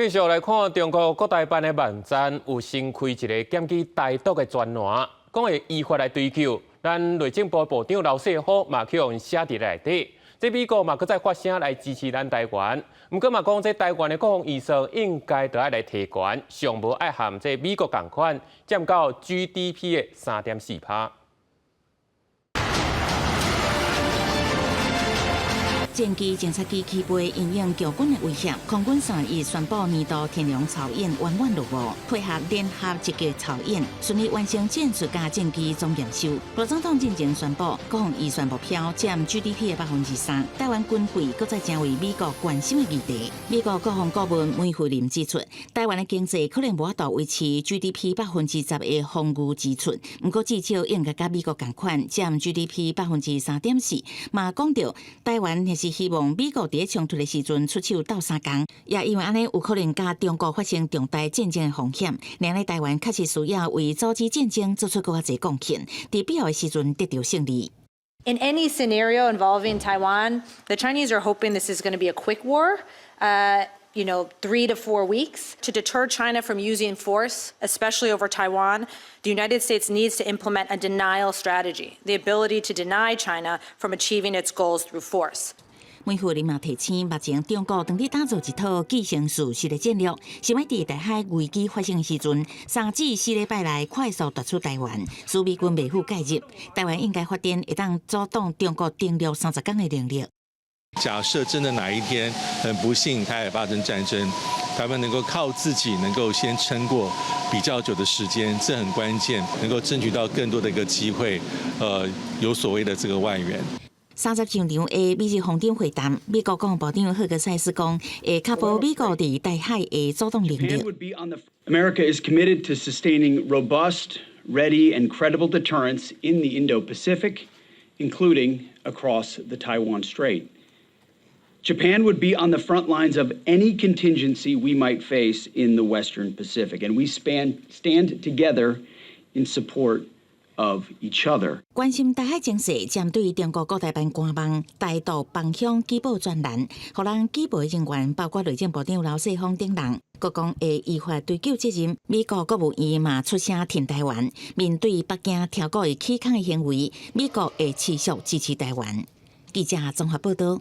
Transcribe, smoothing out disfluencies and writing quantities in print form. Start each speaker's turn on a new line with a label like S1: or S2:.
S1: 继续来看中国国台办的网站有新开一个检举台独的专栏，讲会依法来追究。咱内政部部长刘世虎嘛去用写伫内底。这美国嘛，搁再发声来支持咱台湾。毋过嘛讲，这台湾的国防预算应该就要来提悬，上无爱含这美国同款，占到 GDP 的3.4%。
S2: 战机、侦察机起飞，应应强军的威胁，空军3日宣布年度天龙操演圆满落幕，配合联合一级操演，顺利完成战术加战机总验收。罗总统进前宣布，国防预算目标占 GDP 的3%。台湾军费搁再成为美国关心的议题。美国国防顾问梅惠林指出，台湾的经济可能无法度维持 GDP 10%的防御支出，不过至少应该甲美国同款占 GDP 3.4%。嘛讲到台湾也是希望美国伫冲突的时阵出手斗相共，也因为安尼有可能甲中国发生重大战争的风险。另外，台湾确实需要为阻止战争做出更加侪贡献，伫必要的时阵得到胜利。
S3: In any scenario involving Taiwan, the Chinese are hoping this is going to be a quick war. 3 to 4 weeks. To deter China from using force, especially over Taiwan, the United States needs to implement a denial strategy, the ability to deny China from achieving its goals through force.
S2: 梅惠林嘛提醒，目前中国当地打造一套既成事实的战略，想要伫台海危机发生的时阵，3至4礼拜内快速夺出台湾，使美军未负介入。台湾应该发展会当阻挡中国登陆30天的能力。
S4: 假设真的哪一天很不幸台海发生战争，台湾能够靠自己能够先撑过比较久的时间，这很关键，能够争取到更多的一个机会，有所谓的这个外援。
S2: 30周年的美日峰顶会谈，美国国防部长赫格塞斯讲，会确保美国伫台海的主动能力。
S5: America is committed to sustaining robust, ready, and credible deterrence in the Indo-Pacific, including across the Taiwan Strait. Japan would be on the front lines of any contingency we might face in the Western Pacific, and we stand together in support of each other.
S2: 关心台海情势，针对中国国台办官网台独方向举报专栏，互人举报人员包括内政部长刘世峰等人，各讲会依法追究责任。美国国务院嘛出声挺台湾，面对北京挑拨的起抗的行为，美国会持续支持台湾。记者综合报道。